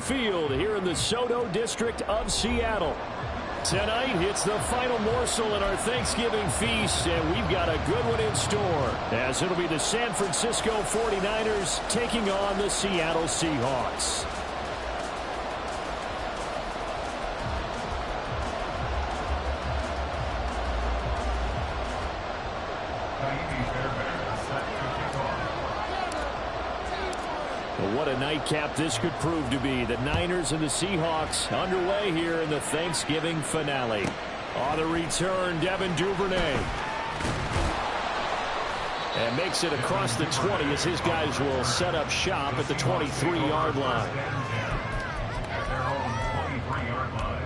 Field here in the Soto district of Seattle. Tonight, it's the final morsel in our Thanksgiving feast, and we've got a good one in store, as it'll be the San Francisco 49ers taking on the Seattle Seahawks. What a nightcap this could prove to be. The Niners and the Seahawks underway here in the Thanksgiving finale. On the return, Devin Duvernay. And makes it across the 20 as his guys will set up shop at the 23-yard line. At their own 23-yard line.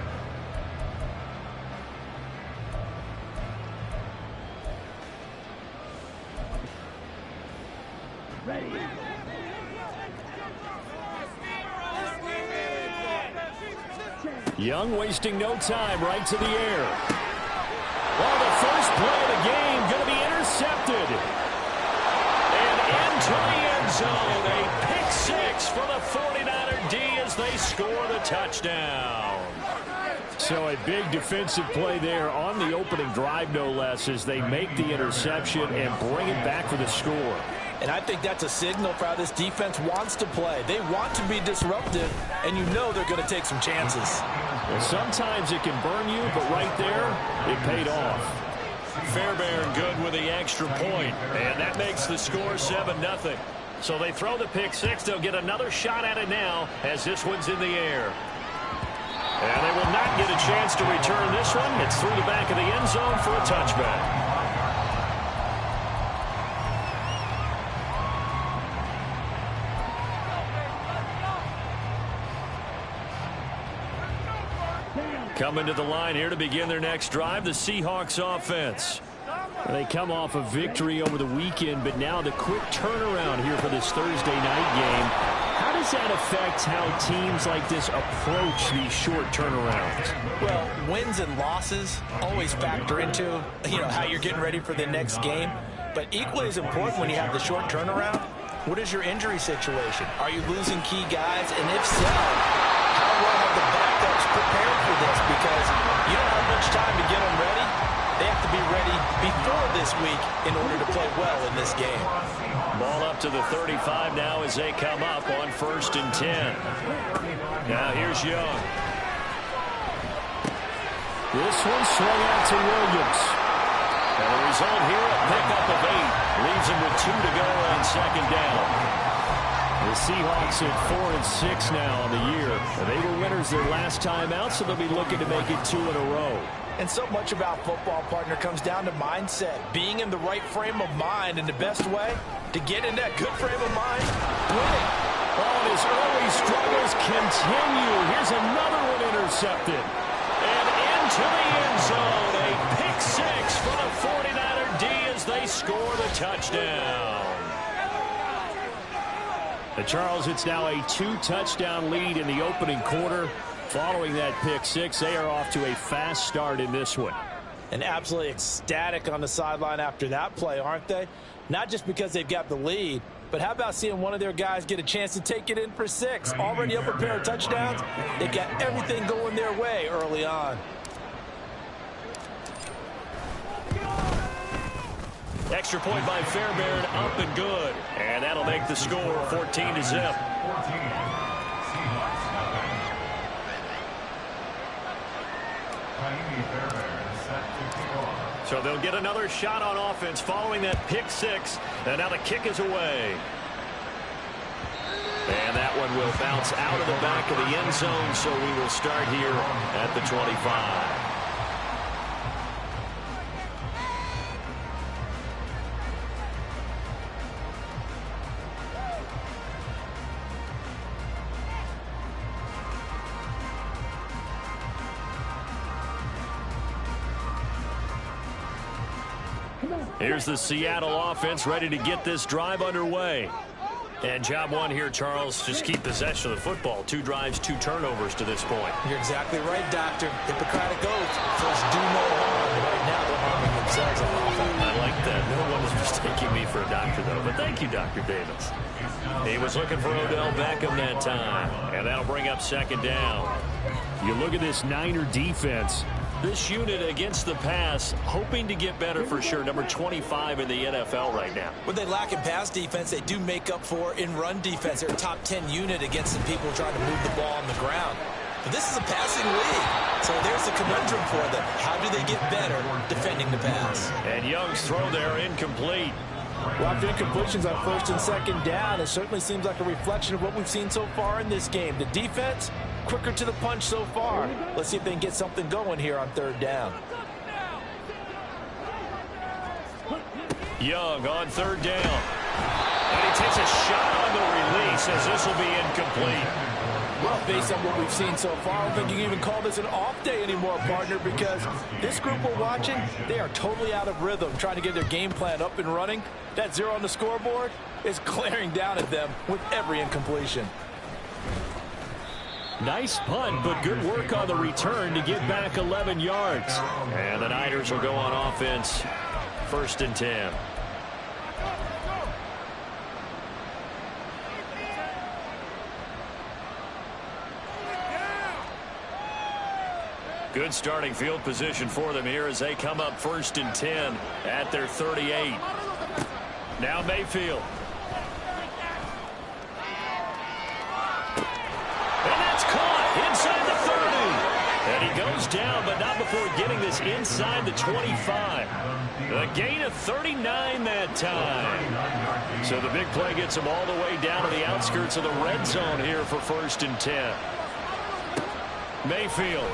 Ready. Young wasting no time, right to the air. Oh, the first play of the game going to be intercepted. And into the end zone. A pick six for the 49er D as they score the touchdown. So a big defensive play there on the opening drive, no less, as they make the interception and bring it back for the score. And I think that's a signal for how this defense wants to play. They want to be disruptive, and you know they're going to take some chances. Well, sometimes it can burn you, but right there, it paid off. Fairbairn good with the extra point, and that makes the score 7-0. So they throw the pick six. They'll get another shot at it now as this one's in the air. And they will not get a chance to return this one. It's through the back of the end zone for a touchback. Coming to the line here to begin their next drive, the Seahawks offense. They come off a victory over the weekend, but now the quick turnaround here for this Thursday night game. How does that affect how teams like this approach these short turnarounds? Well, wins and losses always factor into, how you're getting ready for the next game. But equally as important when you have the short turnaround, what is your injury situation? Are you losing key guys? And if so, how well have the backups prepared for this? Because you don't have much time to get them ready. They have to be ready before this week in order to play well in this game. Ball up to the 35 now as they come up on 1st and 10. Now here's Young. This one swung out to Williams. And the result here, a pickup of 8. Leaves him with 2 to go on 2nd down. The Seahawks at 4-6 now on the year. They were winners their last time out, so they'll be looking to make it 2 in a row. And so much about football, partner, comes down to mindset. Being in the right frame of mind, and the best way to get in that good frame of mind, winning. Oh, his early struggles continue. Here's another one intercepted. And into the end zone. A pick six for the 49er D as they score the touchdown. Charles, it's now a 2-touchdown lead in the opening quarter. Following that pick six, they are off to a fast start in this one. And absolutely ecstatic on the sideline after that play, aren't they? Not just because they've got the lead, but how about seeing one of their guys get a chance to take it in for 6? Already up a pair of touchdowns. They got everything going their way early on. Extra point by Fairbairn, up and good. And that'll make the score 14-0. So they'll get another shot on offense following that pick six. And now the kick is away. And that one will bounce out of the back of the end zone. So we will start here at the 25. Here's the Seattle offense ready to get this drive underway. And job one here, Charles, just keep possession of the football. 2 drives, 2 turnovers to this point. You're exactly right, Doctor. Hippocratic oath. First, do no harm. Right now, they're harming themselves on offense. I like that. No one is was taking me for a doctor, though. But thank you, Dr. Davis. He was looking for Odell Beckham that time. And that'll bring up second down. You look at this Niner defense. This unit against the pass, hoping to get better for sure. Number 25 in the NFL right now. When they lack in pass defense, they do make up for in run defense. They're a top 10 unit against the people trying to move the ball on the ground. But this is a passing league, so there's a conundrum for them. How do they get better defending the pass? And Young's throw there incomplete. Well, after incompletions on first and second down, it certainly seems like a reflection of what we've seen so far in this game. The defense, quicker to the punch so far. Let's see if they can get something going here on third down. Young on third down. And he takes a shot on the release as this will be incomplete. Well, based on what we've seen so far, I don't think you can even call this an off day anymore, partner, because this group we're watching, they are totally out of rhythm, trying to get their game plan up and running. That 0 on the scoreboard is glaring down at them with every incompletion. Nice punt, but good work on the return to get back 11 yards. And the Niners will go on offense, 1st and 10. Good starting field position for them here as they come up 1st and 10 at their 38. Now Mayfield. And that's caught inside the 30. And he goes down, but not before getting this inside the 25. A gain of 39 that time. So the big play gets him all the way down to the outskirts of the red zone here for 1st and 10. Mayfield.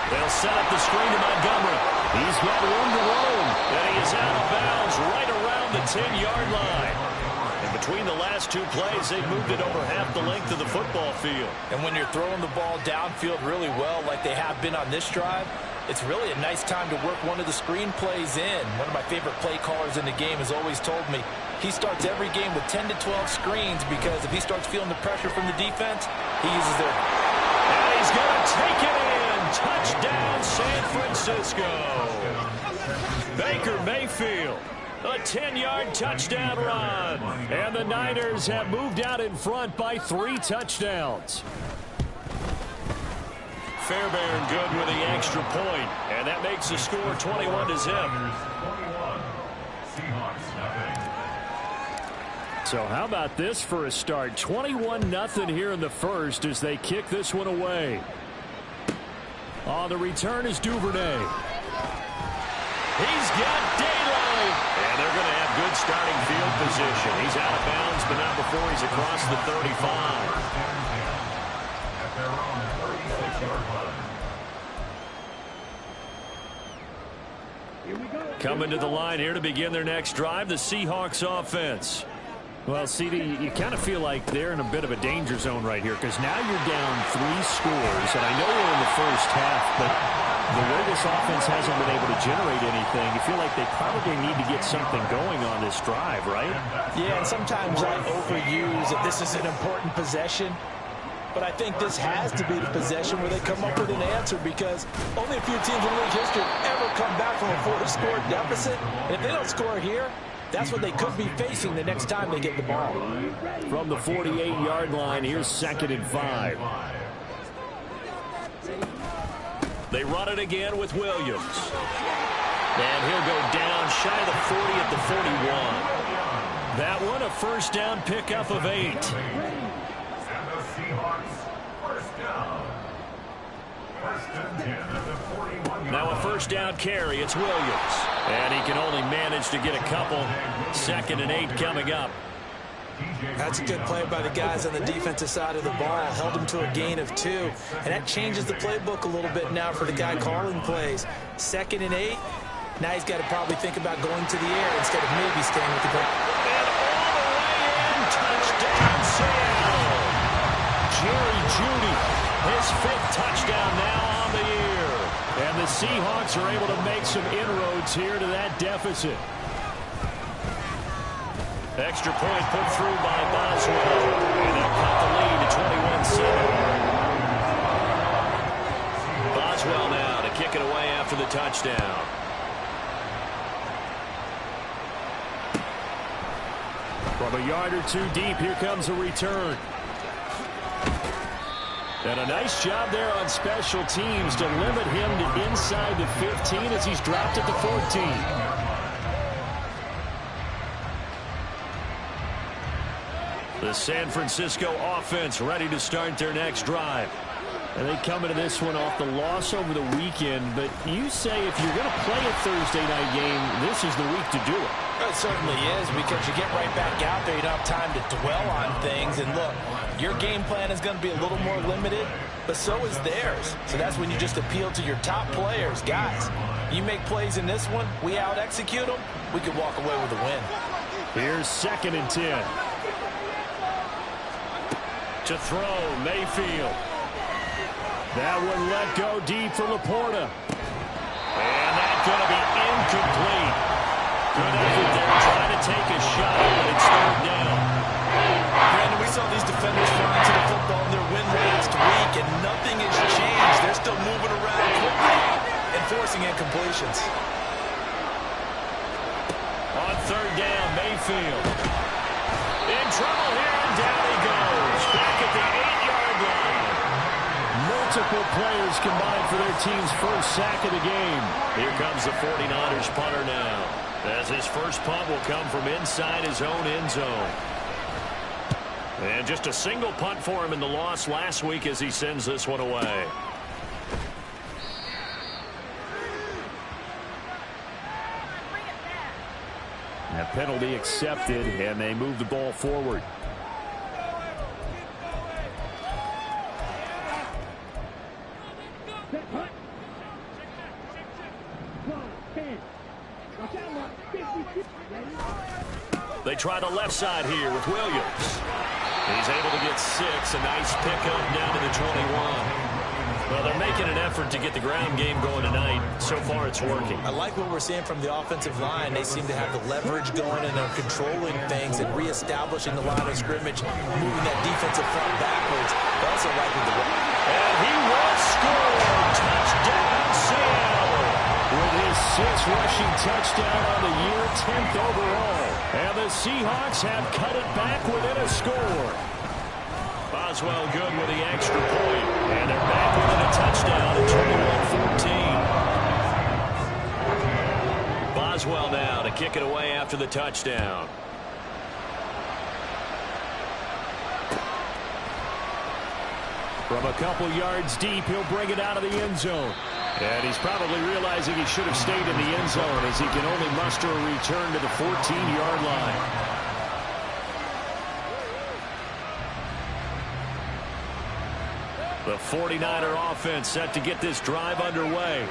They'll set up the screen to Montgomery. He's got room to roam. And he is out of bounds right around the 10-yard line. And between the last two plays, they've moved it over half the length of the football field. And when you're throwing the ball downfield really well like they have been on this drive, it's really a nice time to work one of the screen plays in. One of my favorite play callers in the game has always told me he starts every game with 10 to 12 screens because if he starts feeling the pressure from the defense, he uses their... And he's going to take it in. Touchdown, San Francisco. Baker Mayfield, a 10-yard touchdown run. And the Niners have moved out in front by 3 touchdowns. Fairbairn good with the extra point, and that makes the score 21-0. So how about this for a start? 21-0 here in the first as they kick this one away. On the return is Duvernay. He's got daylight. And they're going to have good starting field position. He's out of bounds, but not before he's across the 35. Coming to the line here to begin their next drive, the Seahawks offense. Well, CD, you kind of feel like they're in a bit of a danger zone right here because now you're down 3 scores, and I know we're in the first half, but the way this offense hasn't been able to generate anything, you feel like they probably need to get something going on this drive, right? Yeah, and sometimes I overuse that this is an important possession, but I think this has to be the possession where they come up with an answer because only a few teams in league history ever come back from a 4-score deficit, and if they don't score here, that's what they could be facing the next time they get the ball. From the 48-yard line, here's 2nd and 5. They run it again with Williams. And he'll go down shy of the 40 at the 41. That one a first down pickup of 8. And the Seahawks first down. 1st and 10 at the 41. Now a first down carry. It's Williams. And he can only manage to get a couple. 2nd and 8 coming up. That's a good play by the guys on the defensive side of the ball. Held him to a gain of 2. And that changes the playbook a little bit now for the guy calling plays. 2nd and 8. Now he's got to probably think about going to the air instead of maybe staying with the ground. And all the way in. Touchdown, Seattle. Jerry Jeudy, his 5th touchdown now on the year. And the Seahawks are able to make some inroads here to that deficit. Extra point put through by Boswell. And they'll cut the lead to 21-7. Boswell now to kick it away after the touchdown. From a yard or two deep, here comes a return. And a nice job there on special teams to limit him to inside the 15 as he's dropped at the 14. The San Francisco offense ready to start their next drive. And they come into this one off the loss over the weekend. But you say if you're going to play a Thursday night game, this is the week to do it. It certainly is, because you get right back out there. You don't have time to dwell on things. And look, your game plan is going to be a little more limited, but so is theirs. So that's when you just appeal to your top players. Guys, you make plays in this one, we out-execute them, we can walk away with a win. Here's 2nd and 10. To throw, Mayfield. That one let go deep for Laporta. And that's going to be incomplete. Good effort there, trying to take a shot, but it's third down. Brandon, we saw these defenders flying to the football in their win last week, and nothing has changed. They're still moving around quickly and forcing incompletions. On 3rd down, Mayfield. In trouble here, and down he goes. Back at the 8-yard line. Multiple players combined for their team's first sack of the game. Here comes the 49ers punter now, as his first punt will come from inside his own end zone. And just a single punt for him in the loss last week as he sends this one away. That penalty accepted, and they move the ball forward. They try the left side here with Williams. He's able to get 6. A nice pickup down to the 21. Well, they're making an effort to get the ground game going tonight. So far, it's working. I like what we're seeing from the offensive line. They seem to have the leverage going, and they're controlling things and reestablishing the line of scrimmage, moving that defensive front backwards. But also like with the and he will score. Touchdown, Seattle. With his 6th rushing touchdown on the year, 10th overall. And the Seahawks have cut it back within a score. Boswell good with the extra point. And they're back within a touchdown at 21-14. Boswell now to kick it away after the touchdown. From a couple yards deep, he'll bring it out of the end zone. And he's probably realizing he should have stayed in the end zone as he can only muster a return to the 14-yard line. The 49er offense set to get this drive underway.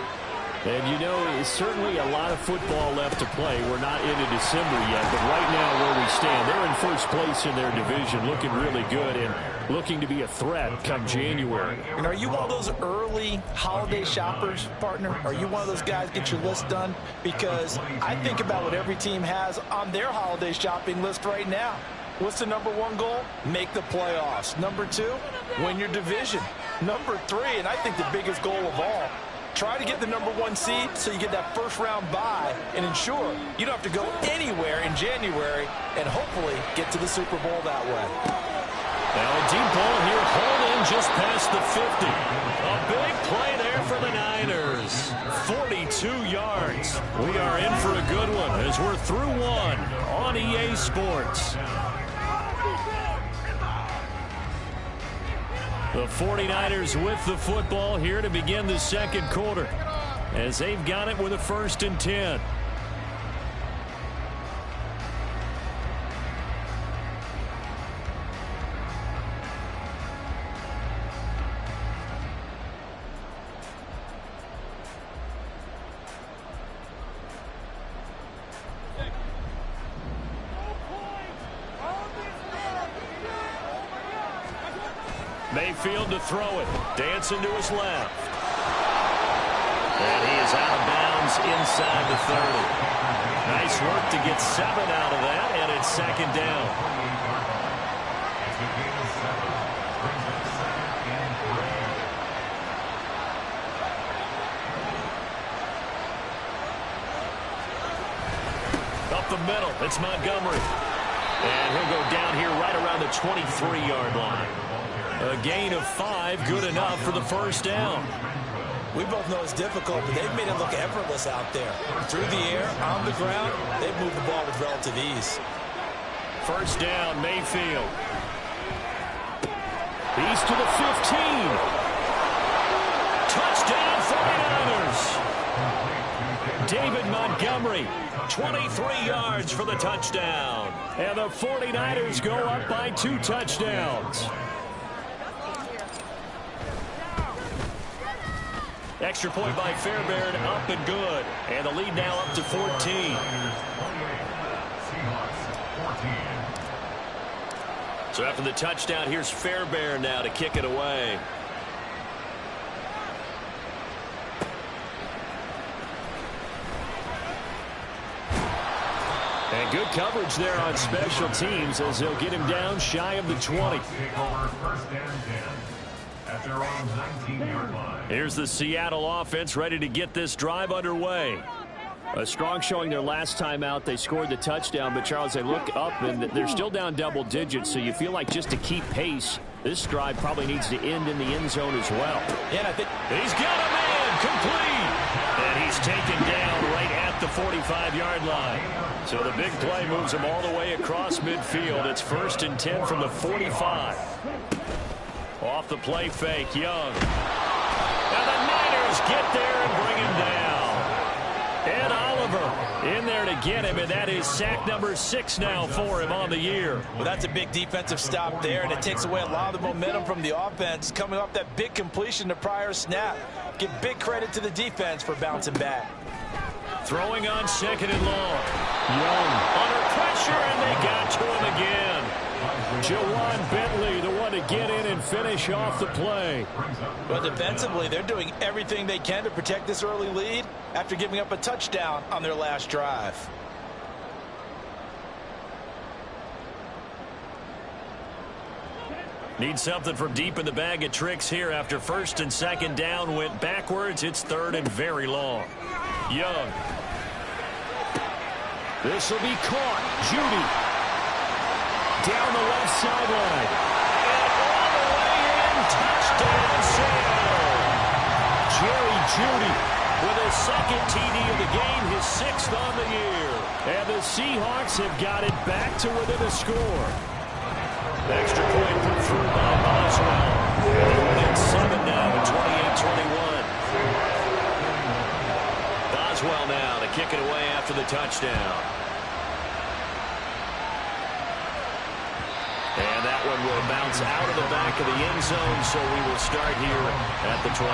And, you know, it's certainly a lot of football left to play. We're not into December yet, but right now where we stand, they're in first place in their division, looking really good and looking to be a threat come January. And are you one of those early holiday shoppers, partner? Are you one of those guys get your list done? Because I think about what every team has on their holiday shopping list right now. What's the number 1 goal? Make the playoffs. Number 2, win your division. Number 3, and I think the biggest goal of all, try to get the number 1 seed so you get that first-round bye and ensure you don't have to go anywhere in January and hopefully get to the Super Bowl that way. Now a deep ball here, hauled in just past the 50. A big play there for the Niners. 42 yards. We are in for a good one as we're through one on EA Sports. The 49ers with the football here to begin the second quarter as they've got it with a 1st and 10. Mayfield to throw it. Dancing to his left. And he is out of bounds inside the 30. Nice work to get 7 out of that, and it's 2nd down. Up the middle, it's Montgomery. And he'll go down here right around the 23-yard line. A gain of 5, good enough for the first down. We both know it's difficult, but they've made it look effortless out there. Through the air, on the ground, they've moved the ball with relative ease. First down, Mayfield. He's to the 15. Touchdown, 49ers. David Montgomery, 23 yards for the touchdown. And the 49ers go up by 2 touchdowns. Extra point by Fairbairn, up and good. And the lead now up to 14. So after the touchdown, here's Fairbairn now to kick it away. And good coverage there on special teams as they'll get him down shy of the 20. Here's the Seattle offense ready to get this drive underway. A strong showing their last time out. They scored the touchdown, but Charles, they look up and they're still down double digits, so you feel like just to keep pace, this drive probably needs to end in the end zone as well. Yeah, I think he's got a man complete, and he's taken down right at the 45-yard line. So the big play moves him all the way across midfield. It's 1st and 10 from the 45. Off the play fake, Young. Now the Niners get there and bring him down. Ed Oliver in there to get him, and that is sack number 6 now for him on the year. Well, that's a big defensive stop there, and it takes away a lot of the momentum from the offense coming off that big completion the prior snap. Give big credit to the defense for bouncing back. Throwing on 2nd and long. Young under pressure, and they got to him again. Jawan Bentley, the one to get in and finish off the play. But defensively, they're doing everything they can to protect this early lead after giving up a touchdown on their last drive. Need something from deep in the bag of tricks here after 1st and 2nd down went backwards. It's 3rd and very long. Young. This will be caught. Judy. Down the left sideline. And all the way in. Touchdown, Seattle. Jerry Judy with his 2nd TD of the game, his 6th on the year. And the Seahawks have got it back to within a score. Extra point put through by Boswell. And they're within 7 now at 28-21. Boswell now to kick it away after the touchdown. And that one will bounce out of the back of the end zone, so we will start here at the 25.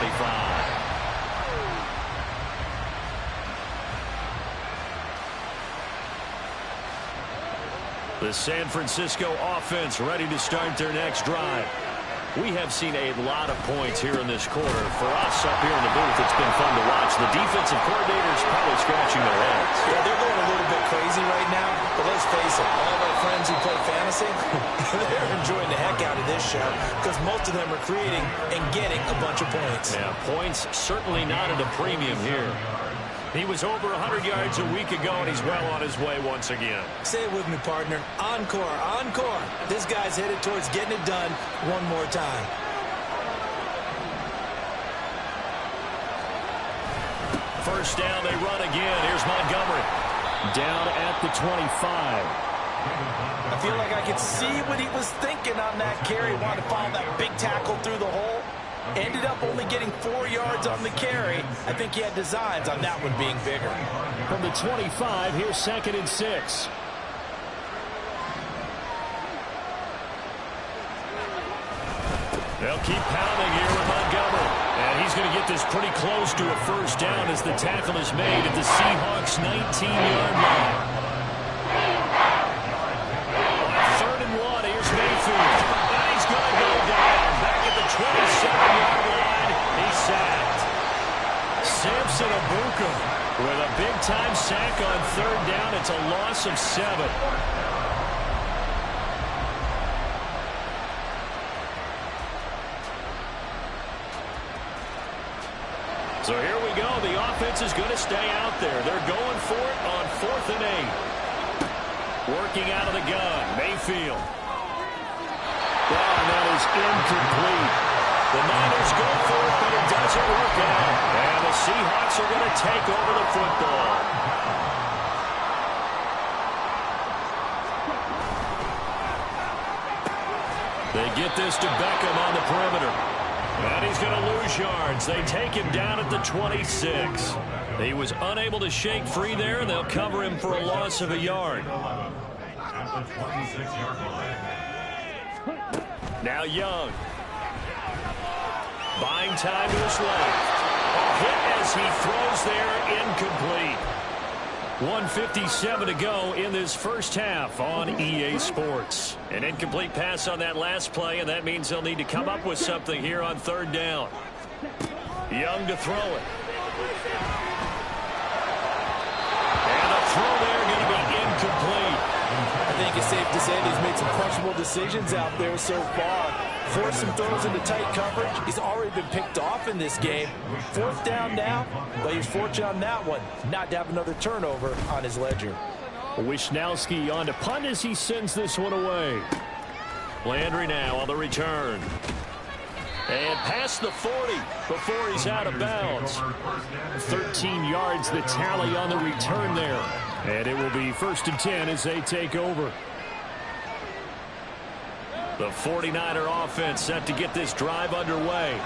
The San Francisco offense ready to start their next drive. We have seen a lot of points here in this quarter. For us up here in the booth, it's been fun to watch. The defensive coordinators probably scratching their heads. Yeah, they're going a little bit crazy right now, but let's face it, all of our friends who play fantasy, they're enjoying the heck out of this show because most of them are creating and getting a bunch of points. Yeah, points certainly not at a premium here. He was over 100 yards a week ago, and he's well on his way once again. Say it with me, partner. Encore, encore. This guy's headed towards getting it done one more time. First down, they run again. Here's Montgomery. Down at the 25. I feel like I could see what he was thinking on that carry. Wanted to follow that big tackle through the hole. Ended up only getting 4 yards on the carry. I think he had designs on that one being bigger. From the 25, here's 2nd and 6. They'll keep pounding here with Montgomery. And he's going to get this pretty close to a first down as the tackle is made at the Seahawks' 19-yard line. 3rd and 1, here's Mayfield. And he's going to go down back at the 27-yard line. He's sacked. Samson Abuka with a big-time sack on 3rd down. It's a loss of 7. So here we go. The offense is going to stay out there. They're going for it on 4th and 8. Working out of the gun, Mayfield. And that is incomplete. The Niners go for it, but it doesn't work out. And the Seahawks are going to take over the football. They get this to Beckham on the perimeter. And he's going to lose yards. They take him down at the 26. He was unable to shake free there, and they'll cover him for a loss of a yard. At the 26-yard line. Now Young. Buying time to his left. A hit as he throws there, incomplete. 1:57 to go in this first half on EA Sports. An incomplete pass on that last play, and that means they'll need to come up with something here on third down. Young to throw it. And the throw there going to be incomplete. I think it's safe to say that he's made some questionable decisions out there so far. Forced some throws into tight coverage. He's already been picked off in this game. Fourth down now, but he's fortunate on that one not to have another turnover on his ledger. Wisnowski on to punt as he sends this one away. Landry now on the return. And past the 40 before he's out of bounds. 13 yards the tally on the return there. And it will be 1st and 10 as they take over. The 49er offense set to get this drive underway.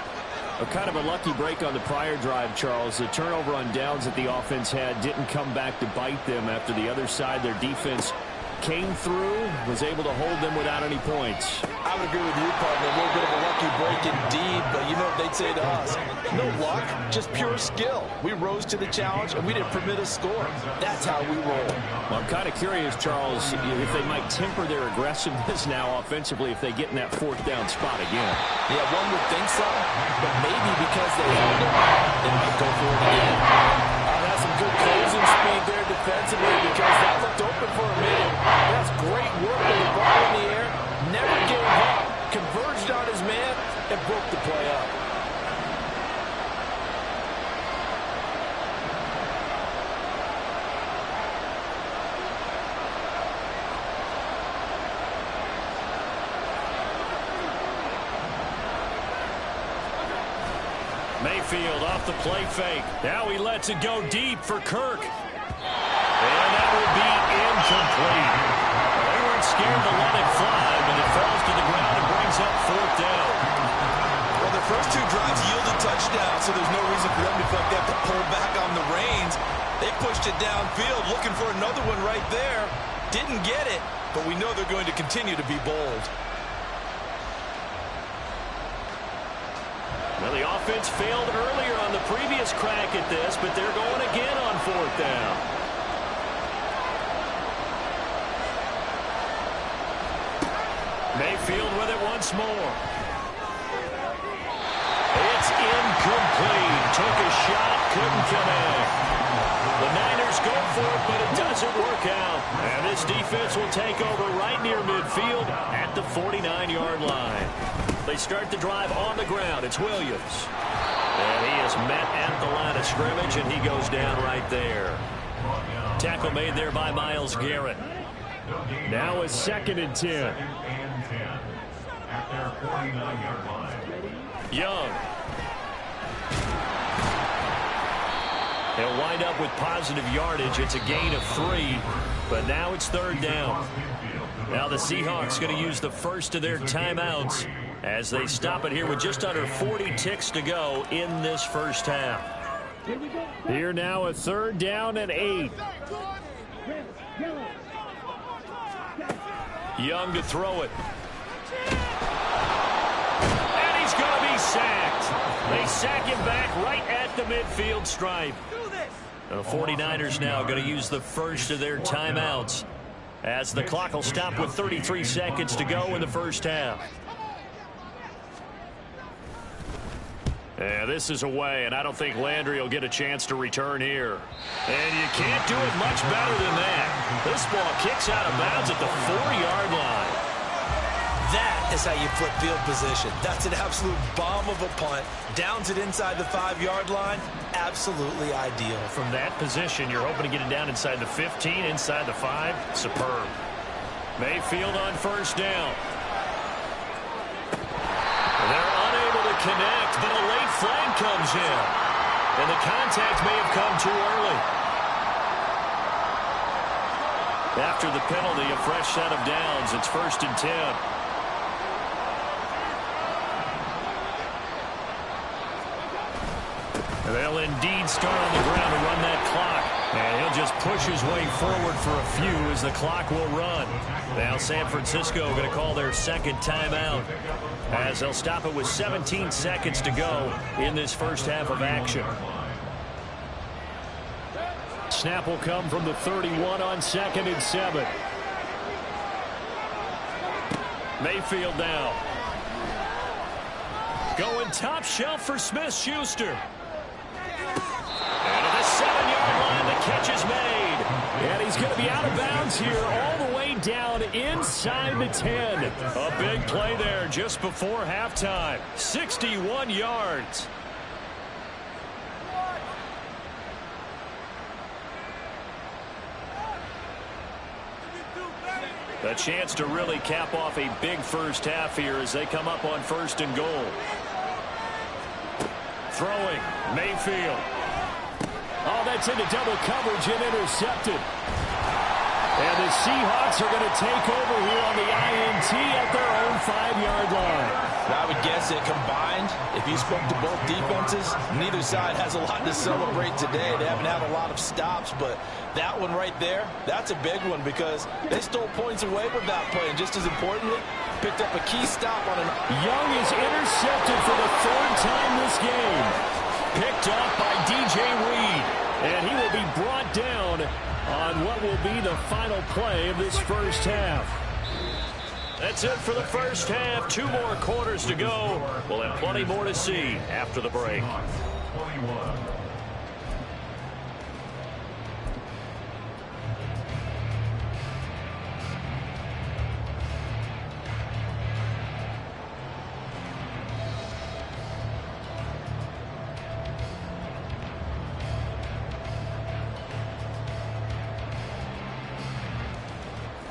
A kind of a lucky break on the prior drive, Charles. The turnover on downs that the offense had didn't come back to bite them after the other side. Their defense came through, was able to hold them without any points. I would agree with you, partner. A little bit of a lucky break indeed, but you know what they'd say to us. No luck, just pure skill. We rose to the challenge, and we didn't permit a score. That's how we roll. Well, I'm kind of curious, Charles, if they might temper their aggressiveness now offensively if they get in that fourth down spot again. Yeah, one would think so, but maybe because they held it, they might go for it again. That's some good closing speed there defensively because that looked open for a minute. That's great work with the ball in the air. Never gave up, converged on his man, and broke the play up. Mayfield off the play fake. Now he lets it go deep for Kirk. And that will be incomplete. They weren't scared to let it fly, but it falls to the ground and brings up fourth down. Well, the first two drives yielded touchdowns, so there's no reason for them to feel like they have to pull back on the reins. They pushed it downfield, looking for another one right there. Didn't get it, but we know they're going to continue to be bold. Well, the offense failed earlier on the previous crack at this, but they're going again on fourth down. Mayfield with it once more. It's incomplete. Took a shot, couldn't connect. The Niners go for it, but it doesn't work out. And this defense will take over right near midfield at the 49-yard line. They start the drive on the ground. It's Williams. And he is met at the line of scrimmage, and he goes down right there. Tackle made there by Myles Garrett. Now it's 2nd and 10. At their 49-yard line. Young. They'll wind up with positive yardage. It's a gain of 3, but now it's 3rd down. Now the Seahawks going to use the first of their timeouts as they stop it here with just under 40 ticks to go in this first half. Here now a 3rd down and 8. Young to throw it. And he's going to be sacked. They sack him back right at the midfield stripe. The 49ers now going to use the first of their timeouts as the clock will stop with 33 seconds to go in the first half. Yeah, this is away, and I don't think Landry will get a chance to return here. And you can't do it much better than that. This ball kicks out of bounds at the 4-yard line. That is how you flip field position. That's an absolute bomb of a punt. Downs it inside the 5-yard line. Absolutely ideal. From that position, you're hoping to get it down inside the 15, inside the 5. Superb. Mayfield on first down. They're unable to connect, but a late flag comes in. And the contact may have come too early. After the penalty, a fresh set of downs. It's 1st and 10. They'll indeed start on the ground to run that clock. And he'll just push his way forward for a few as the clock will run. Now San Francisco going to call their second timeout as they'll stop it with 17 seconds to go in this first half of action. Snap will come from the 31 on 2nd and 7. Mayfield now. Going top shelf for Smith-Schuster. And at the 7-yard line, the catch is made. And he's going to be out of bounds here all the way down inside the 10. A big play there just before halftime. 61 yards. A chance to really cap off a big first half here as they come up on 1st and goal. Throwing, Mayfield. Oh, that's into double coverage and intercepted. And the Seahawks are going to take over here on the INT at their own 5-yard line. I would guess that combined, if you spoke to both defenses, neither side has a lot to celebrate today. They haven't had a lot of stops, but that one right there, that's a big one because they stole points away with that play. And just as importantly, picked up a key stop on an... Young is intercepted for the 3rd time this game. Picked up by DJ Reed. And he will be brought down on what will be the final play of this first half. That's it for the first half. 2 more quarters to go. We'll have plenty more to see after the break. 21.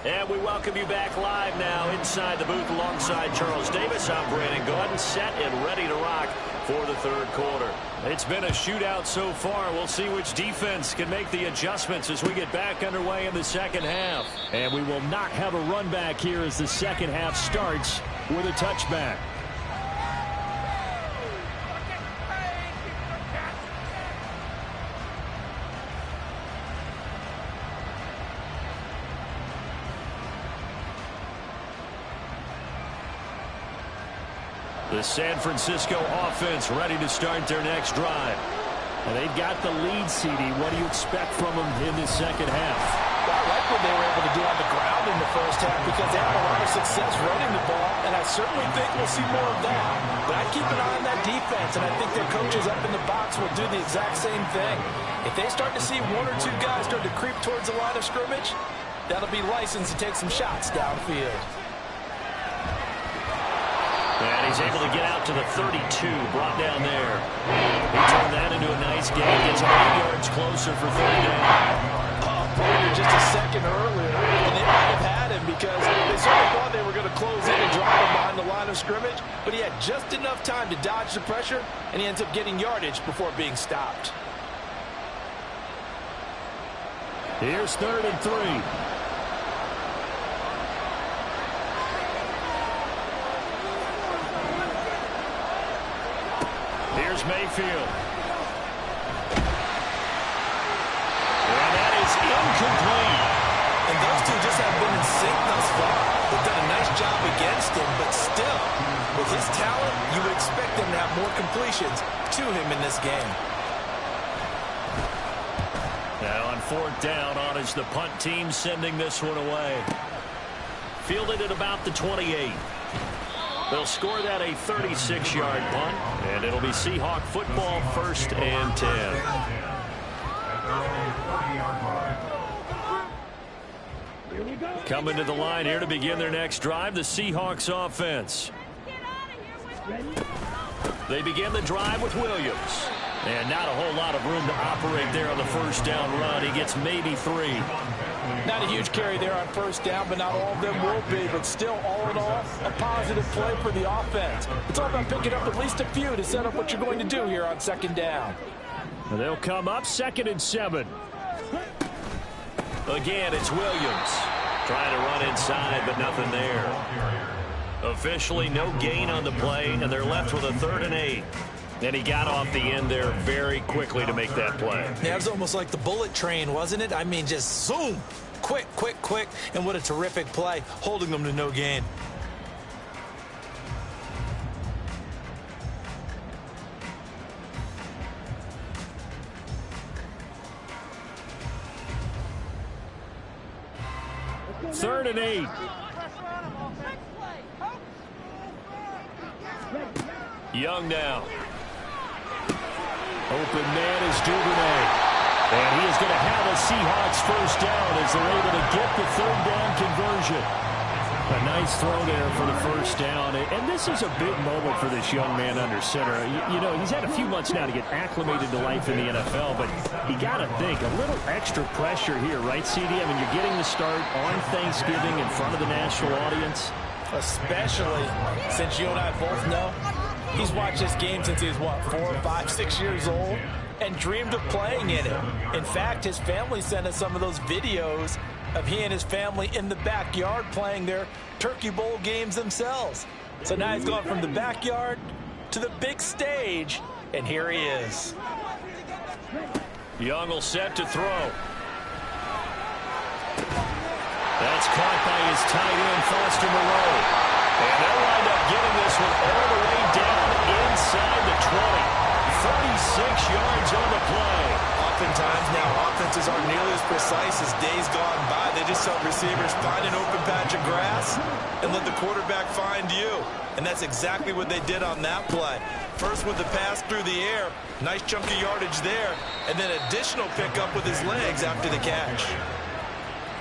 And we welcome you back live now inside the booth alongside Charles Davis. I'm Brandon Gordon, set and ready to rock for the 3rd quarter. It's been a shootout so far. We'll see which defense can make the adjustments as we get back underway in the second half. And we will not have a run back here as the second half starts with a touchback. The San Francisco offense ready to start their next drive. And they've got the lead, CD. What do you expect from them in this second half? Well, I like what they were able to do on the ground in the first half because they had a lot of success running the ball, and I certainly think we'll see more of that. But I keep an eye on that defense, and I think their coaches up in the box will do the exact same thing. If they start to see 1 or 2 guys start to creep towards the line of scrimmage, that'll be licensed to take some shots downfield. And he's able to get out to the 32, brought down there. He turned that into a nice gain, gets 8 yards closer for 3rd down. Pointer just a second earlier, and they might have had him because they certainly thought they were going to close in and drive him behind the line of scrimmage, but he had just enough time to dodge the pressure, and he ends up getting yardage before being stopped. Here's 3rd and 3. Here's Mayfield. And that is incomplete. And those two just have been in sync thus far. They've done a nice job against him, but still, with his talent, you would expect them to have more completions to him in this game. Now on 4th down, on is the punt team sending this one away. Fielded at about the 28. They'll score that a 36-yard punt, and it'll be Seahawk football 1st and 10. Coming to the line here to begin their next drive, the Seahawks offense. They begin the drive with Williams. And not a whole lot of room to operate there on the first down run. He gets maybe 3. Not a huge carry there on first down, but not all of them will be. But still, all in all, a positive play for the offense. It's all about picking up at least a few to set up what you're going to do here on second down. And they'll come up 2nd and 7. Again, it's Williams. Trying to run inside, but nothing there. Officially, no gain on the play, and they're left with a 3rd and 8. And he got off the end there very quickly to make that play. Yeah, it was almost like the bullet train, wasn't it? I mean, just zoom. Quick, quick, quick. And what a terrific play, holding them to no gain. Third and 8. Young now. Open man is Duvernay. And he is going to have a Seahawks first down as they're able to get the 3rd down conversion. A nice throw there for the first down. And this is a big moment for this young man under center. You know, he's had a few months now to get acclimated to life in the NFL, but you got to think, a little extra pressure here, right, CD? I mean, you're getting the start on Thanksgiving in front of the national audience. Especially since you and I both know he's watched this game since he was, what, 4, 5, 6 years old, and dreamed of playing in it. In fact, his family sent us some of those videos of he and his family in the backyard playing their Turkey Bowl games themselves. So now he's gone from the backyard to the big stage, and here he is. Young will set to throw. That's caught by his tight end, Foster Moreau. And they'll wind up getting this one all the way down inside the 20. 36 yards on the play. Oftentimes now, offenses aren't nearly as precise as days gone by. They just help receivers find an open patch of grass and let the quarterback find you. And that's exactly what they did on that play. First with the pass through the air, nice chunk of yardage there, and then additional pickup with his legs after the catch.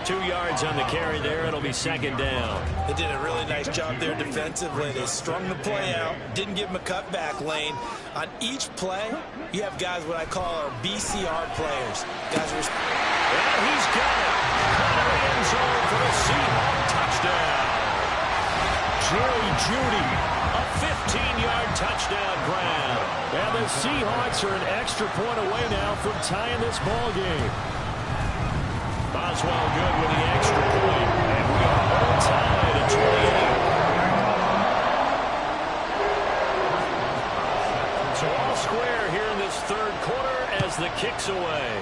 2 yards on the carry there. It'll be 2nd down. They did a really nice job there defensively. They strung the play out, didn't give him a cutback lane. On each play, you have guys what I call our BCR players. Guys are... And he's got it. Caught in the end zone for the Seahawks touchdown. Jerry Jeudy, a 15-yard touchdown grab. And the Seahawks are an extra point away now from tying this ball game. Boswell good with the extra point, and we are all tied at 28. So all square here in this 3rd quarter as the kick's away.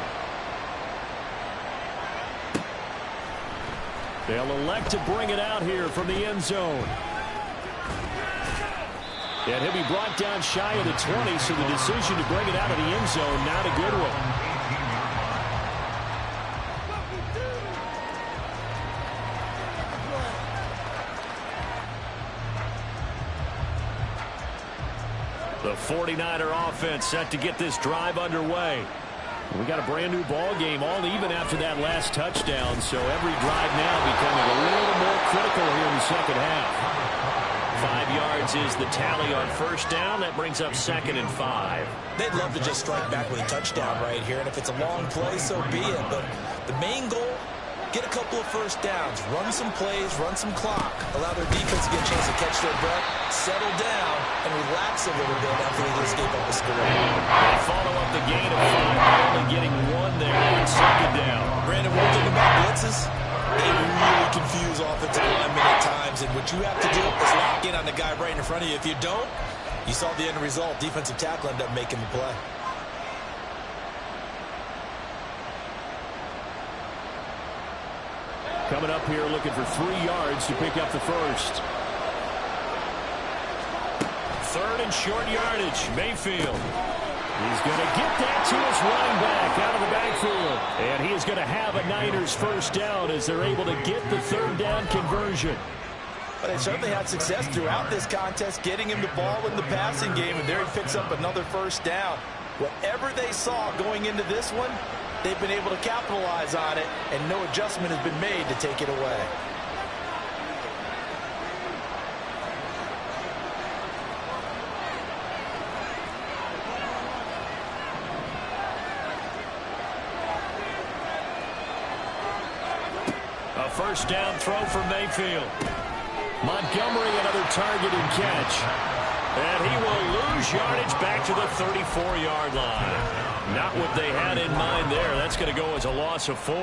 They'll elect to bring it out here from the end zone. And he'll be brought down shy of the 20, so the decision to bring it out of the end zone, not a good one. The 49er offense set to get this drive underway. We got a brand new ball game, all even after that last touchdown, so every drive now becoming a little more critical here in the second half. 5 yards is the tally on first down. That brings up 2nd and 5. They'd love to just strike back with a touchdown right here, and if it's a long play, so be it. But the main goal, get a couple of first downs, run some plays, run some clock, allow their defense to get a chance to catch their breath, settle down, and relax a little bit after they just gave up a score. They follow up the gain of 5, only getting 1 there on 2nd down. Brandon, one thing about blitzes, they really confuse offensive linemen at times, and what you have to do is lock in on the guy right in front of you. If you don't, you saw the end result. Defensive tackle ended up making the play. Coming up here looking for 3 yards to pick up the first. 3rd and short yardage. Mayfield. He's going to get that to his running back out of the backfield. And he is going to have a Niners first down as they're able to get the 3rd down conversion. But they certainly had success throughout this contest, getting him the ball in the passing game, and there he picks up another first down. Whatever they saw going into this one, they've been able to capitalize on it, and no adjustment has been made to take it away. first down throw for Mayfield. Montgomery, another target and catch. And he will lose yardage back to the 34-yard line. Not what they had in mind there. That's going to go as a loss of 4.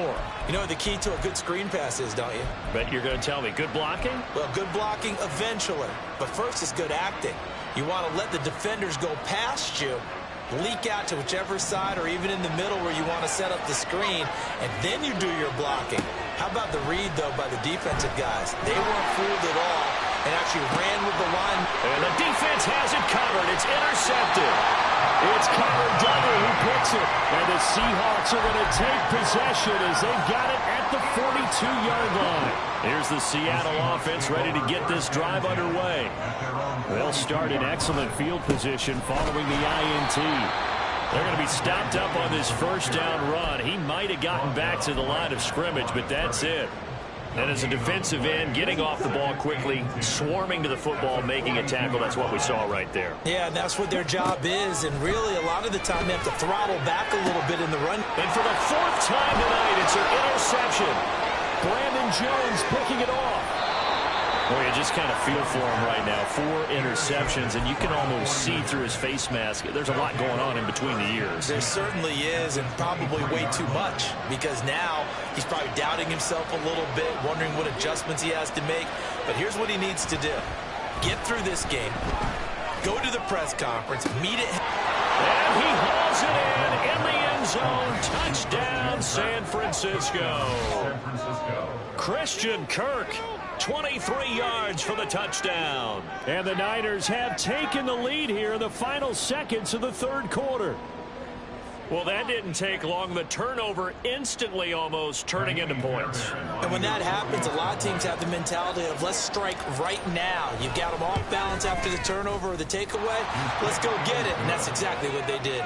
You know what the key to a good screen pass is, don't you? Bet you're going to tell me. Good blocking? Well, good blocking eventually. But first is good acting. You want to let the defenders go past you, leak out to whichever side or even in the middle where you want to set up the screen, and then you do your blocking. How about the read, though, by the defensive guys? They weren't fooled at all and actually ran with the line. And the defense has it covered. It's intercepted. It's Connor Duggar who picks it. And the Seahawks are going to take possession as they've got it at the 42-yard line. Here's the Seattle offense ready to get this drive underway. They'll start in excellent field position following the INT. They're going to be stopped up on this first down run. He might have gotten back to the line of scrimmage, but that's it. And as a defensive end, getting off the ball quickly, swarming to the football, making a tackle, that's what we saw right there. Yeah, that's what their job is, and really a lot of the time they have to throttle back a little bit in the run. And for the 4th time tonight, it's an interception. Brandon Jones picking it off. Boy, you just kind of feel for him right now. 4 interceptions, and you can almost see through his face mask. There's a lot going on in between the ears. There certainly is, and probably way too much, because now he's probably doubting himself a little bit, wondering what adjustments he has to make. But here's what he needs to do. Get through this game, go to the press conference, meet it. And he hauls it in the end zone. Touchdown, San Francisco. Christian Kirk. 23 yards for the touchdown. And the Niners have taken the lead here in the final seconds of the 3rd quarter. Well, that didn't take long. The turnover instantly almost turning into points. And when that happens, a lot of teams have the mentality of let's strike right now. You've got them off balance after the turnover or the takeaway. Let's go get it. And that's exactly what they did.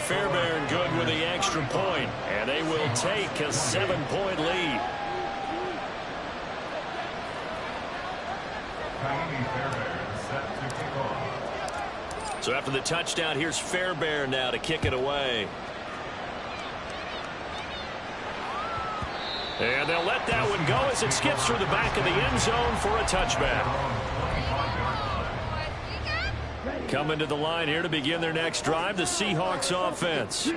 Fairbairn good with the extra point. And they will take a 7-point lead. So after the touchdown, here's Fairbairn now to kick it away. And they'll let that one go as it skips through the back of the end zone for a touchback. Coming to the line here to begin their next drive, the Seahawks offense.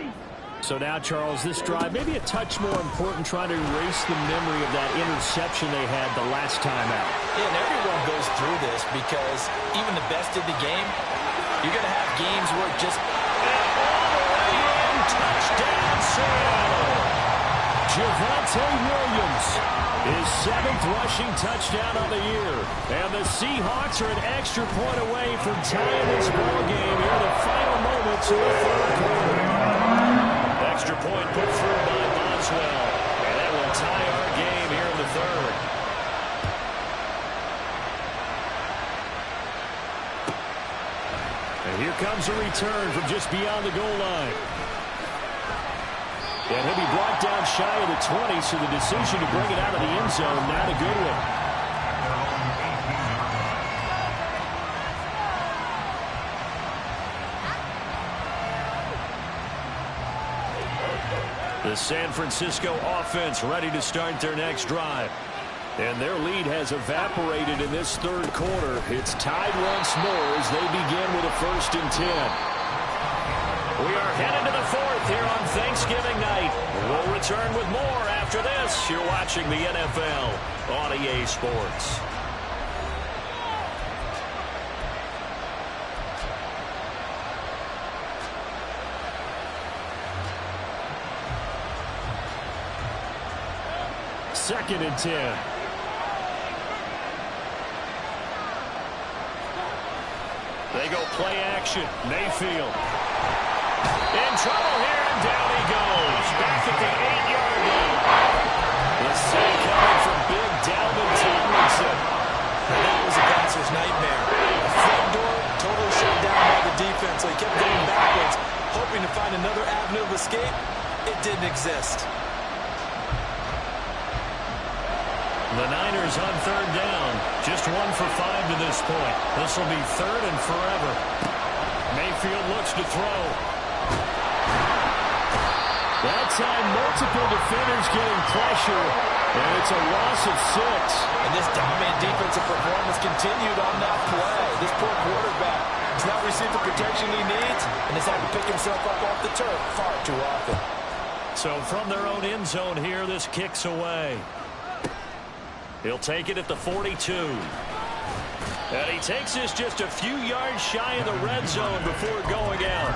So now, Charles, this drive maybe a touch more important, trying to erase the memory of that interception they had the last time out. Yeah, and everyone goes through this because even the best of the game, you're going to have games where it just... And all the way in, touchdown, Seattle. Javonte Williams, his 7th rushing touchdown of the year. And the Seahawks are an extra point away from tying this ball game here in the final moments of the 3rd quarter. Extra point put through by Boswell. And that will tie our game here in the 3rd. And here comes a return from just beyond the goal line. And he'll be brought down shy of the 20, so the decision to bring it out of the end zone, not a good one. The San Francisco offense ready to start their next drive. And their lead has evaporated in this 3rd quarter. It's tied once more as they begin with a 1st and 10. We are headed to the 4th here on Thanksgiving night. We'll return with more after this. You're watching the NFL on EA Sports. Second and 10. They go play action. Mayfield. In trouble here, and down he goes. Back at the 8-yard line. The sack coming from big Dalvin Tomlinson. That was a passer's nightmare. The front door totally shut down by the defense, so he kept going backwards, hoping to find another avenue of escape. It didn't exist. The Niners on 3rd down. Just 1 for 5 to this point. This will be 3rd and forever. Mayfield looks to throw. That time, multiple defenders getting pressure. And it's a loss of 6. And this dominant defensive performance continued on that play. This poor quarterback has not received the protection he needs and has had to pick himself up off the turf far too often. So from their own end zone here, this kicks away. He'll take it at the 42. And he takes this just a few yards shy of the red zone before going out.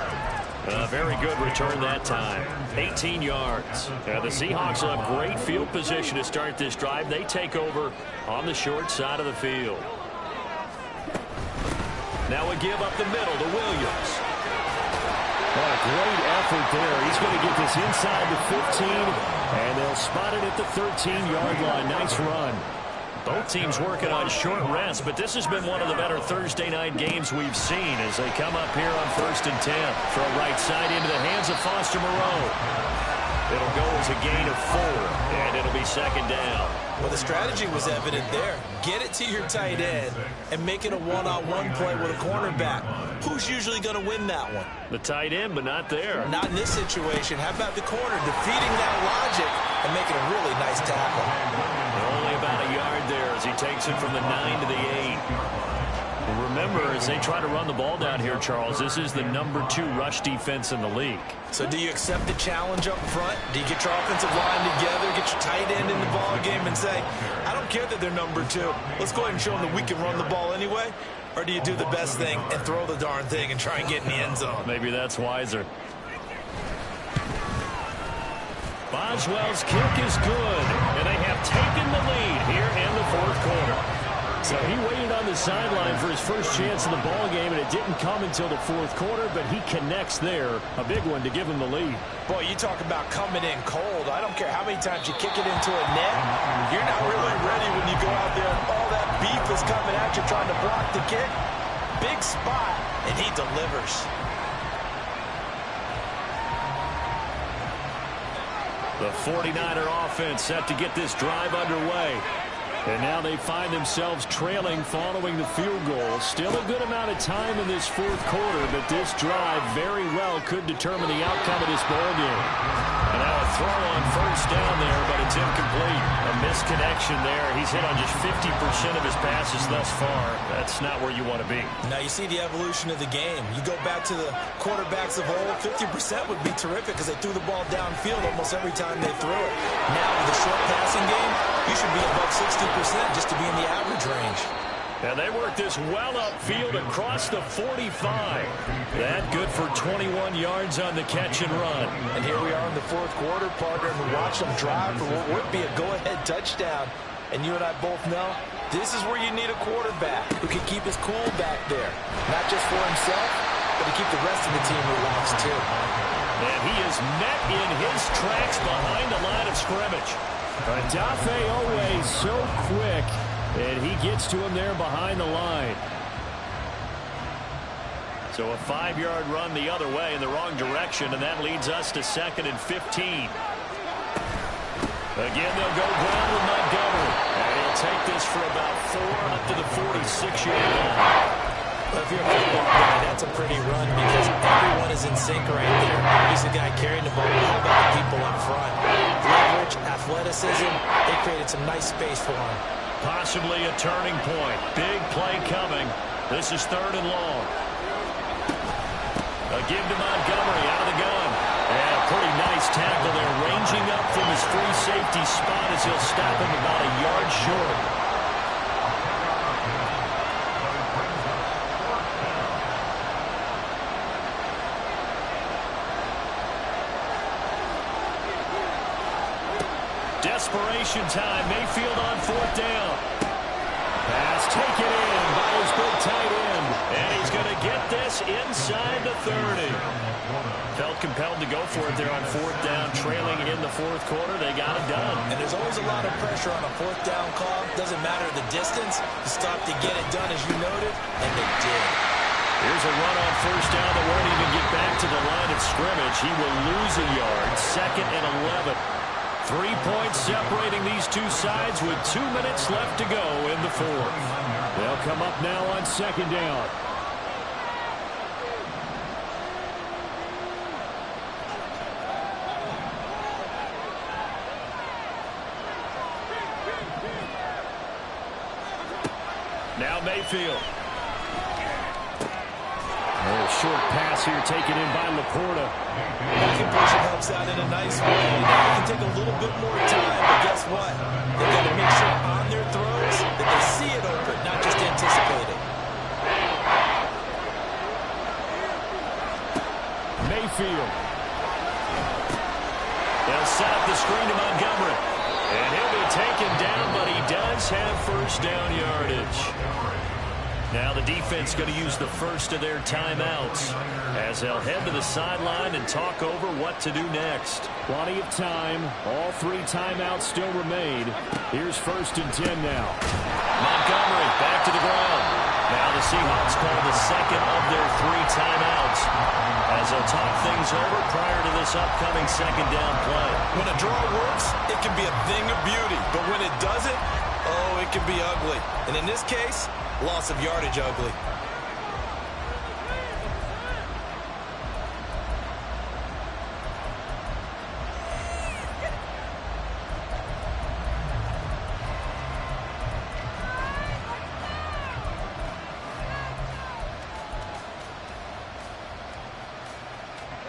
A very good return that time. 18 yards. The Seahawks will have great field position to start this drive. They take over on the short side of the field. Now a give up the middle to Williams. What a great effort there. He's going to get this inside the 15, and they'll spot it at the 13-yard line. Nice run. Both teams working on short rest, but this has been one of the better Thursday night games we've seen as they come up here on 1st and 10. Throw right side into the hands of Foster Moreau. It'll go as a gain of 4, and it'll be second down. Well, the strategy was evident there. Get it to your tight end and make it a one-on-one play with a cornerback. Who's usually going to win that one? The tight end, but not there. Not in this situation. How about the corner defeating that logic and making a really nice tackle? Only about a yard there as he takes it from the 9 to the 8. Remember, as they try to run the ball down here, Charles, this is the #2 rush defense in the league. So do you accept the challenge up front? Do you get your offensive line together, get your tight end in the ball game and say, I don't care that they're #2. Let's go ahead and show them that we can run the ball anyway? Or do you do the best thing and throw the darn thing and try and get in the end zone? Maybe that's wiser. Boswell's kick is good, and they have taken the lead here in the 4th quarter. So he waited on the sideline for his first chance in the ball game, and it didn't come until the 4th quarter, but he connects there. A big one to give him the lead. Boy, you talk about coming in cold. I don't care how many times you kick it into a net. You're not really ready when you go out there and all that beef is coming at you trying to block the kick. Big spot, and he delivers. The 49er offense set to get this drive underway. And now they find themselves trailing following the field goal. Still a good amount of time in this 4th quarter, but this drive very well could determine the outcome of this ballgame. And now a throw on 1st down there, but it's incomplete. A misconnection there. He's hit on just 50% of his passes thus far. That's not where you want to be. Now you see the evolution of the game. You go back to the quarterbacks of old, 50% would be terrific because they threw the ball downfield almost every time they threw it. Now with the short passing game, you should be above 60% just to be in the average range. And they work this well upfield across the 45. That good for 21 yards on the catch and run. And here we are in the 4th quarter, partner, and we watch them drive for what would be a go-ahead touchdown. And you and I both know this is where you need a quarterback who can keep his cool back there. Not just for himself, but to keep the rest of the team relaxed too. And he is met in his tracks behind the line of scrimmage. Adafe Owe so quick, and he gets to him there behind the line. So a 5-yard run the other way in the wrong direction, and that leads us to 2nd and 15. Again, they'll go ground with Montgomery, and he'll take this for about 4 up to the 46-yard line. Well, if you're a football guy, that's a pretty run because everyone is in sync right there. He's the guy carrying the ball. How about the people up front? Leverage, athleticism, they created some nice space for him. Possibly a turning point. Big play coming. This is 3rd and long. A give to Montgomery out of the gun. And a pretty nice tackle there, ranging up from his free safety spot as he'll stop him about a yard short. Desperation time. Mayfield on 4th down. Pass taken in by his big tight end. And he's going to get this inside the 30. Felt compelled to go for it there on 4th down. Trailing in the 4th quarter. They got it done. And there's always a lot of pressure on a 4th down call. Doesn't matter the distance. You stop to get it done as you noted. And they did. Here's a run on 1st down that won't even get back to the line of scrimmage. He will lose a yard. 2nd and 11. 3 points separating these two sides with 2 minutes left to go in the 4th. They'll come up now on 2nd down. Now Mayfield. A short pass here taken in by Laporta. That completion helps out in a nice way. Now it can take a little bit more time, but guess what? They've got to make sure on their throws that they see it open, not just anticipate it. Mayfield. They'll set up the screen to Montgomery. And he'll be taken down, but he does have first down yardage. Now the defense going to use the first of their timeouts as they'll head to the sideline and talk over what to do next. Plenty of time. All 3 timeouts still remain. Here's 1st and 10 now. Montgomery back to the ground. Now the Seahawks call the second of their 3 timeouts as they'll talk things over prior to this upcoming second down play. When a draw works, it can be a thing of beauty. But when it doesn't, oh, it can be ugly. And in this case, loss of yardage ugly.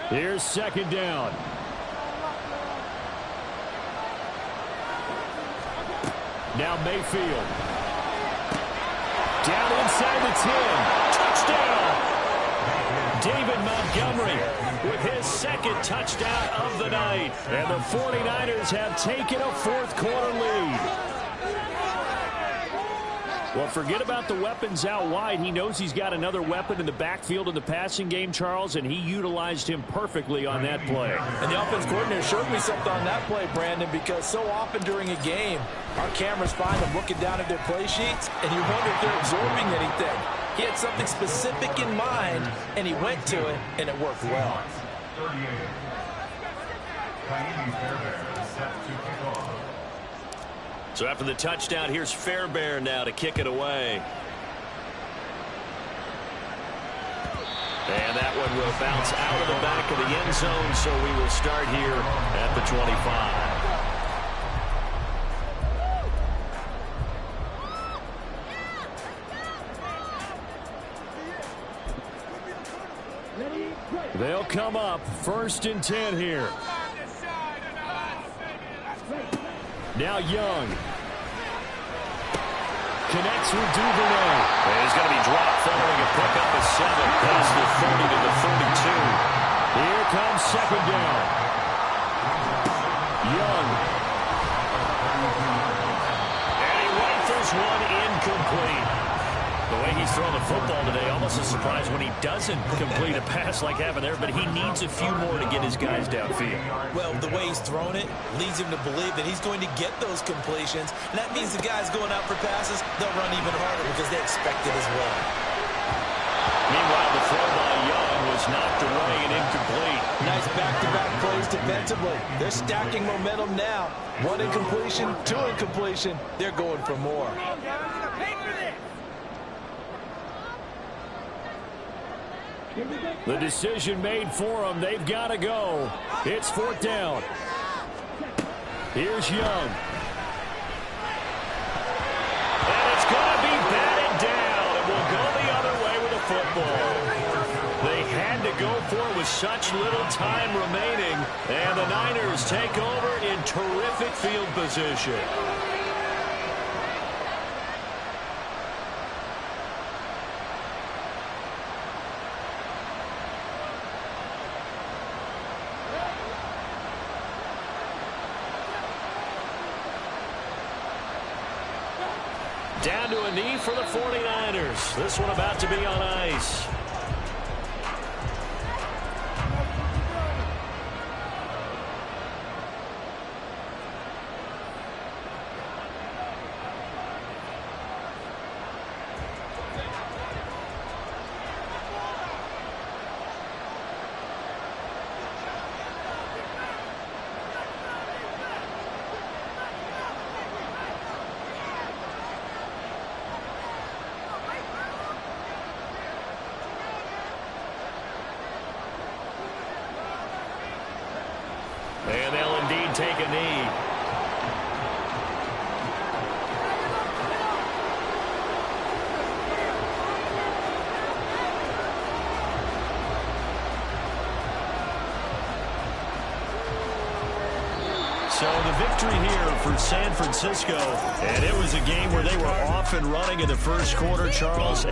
Here's 2nd down. Now Mayfield. Down inside the 10. Touchdown! David Montgomery with his 2nd touchdown of the night. And the 49ers have taken a 4th quarter lead. Well, forget about the weapons out wide. He knows he's got another weapon in the backfield in the passing game, Charles, and he utilized him perfectly on that play. And the offense coordinator showed me something on that play, Brandon, because so often during a game, our cameras find them looking down at their play sheets, and you wonder if they're absorbing anything. He had something specific in mind, and he went to it, and it worked well. 38. Fairbairn set to kick off. So after the touchdown, here's Fairbairn now to kick it away. And that one will bounce out of the back of the end zone, so we will start here at the 25. They'll come up 1st and 10 here. Now Young. Connects with Duvernay. And he's going to be dropped following a pickup of 7 past the 30 to the 32. Here comes 2nd down. Young. And he rifles one incomplete. The way he's throwing the football today, almost a surprise when he doesn't complete a pass like happened there, but he needs a few more to get his guys downfield. Well, the way he's thrown it leads him to believe that he's going to get those completions, and that means the guys going out for passes, they'll run even harder because they expect it as well. Meanwhile, the throw by Young was knocked away and incomplete. Nice back-to-back plays defensively. They're stacking momentum now. 1 incompletion, 2 incompletion. They're going for more. The decision made for them. They've got to go. It's 4th down. Here's Young. And it's going to be batted down. And will go the other way with the football. They had to go for it with such little time remaining. And the Niners take over in terrific field position. Down to a knee for the 49ers. This one about to be on ice. And they'll indeed take a knee. So the victory here for San Francisco, and it was a game where they were off and running in the first quarter, Charles.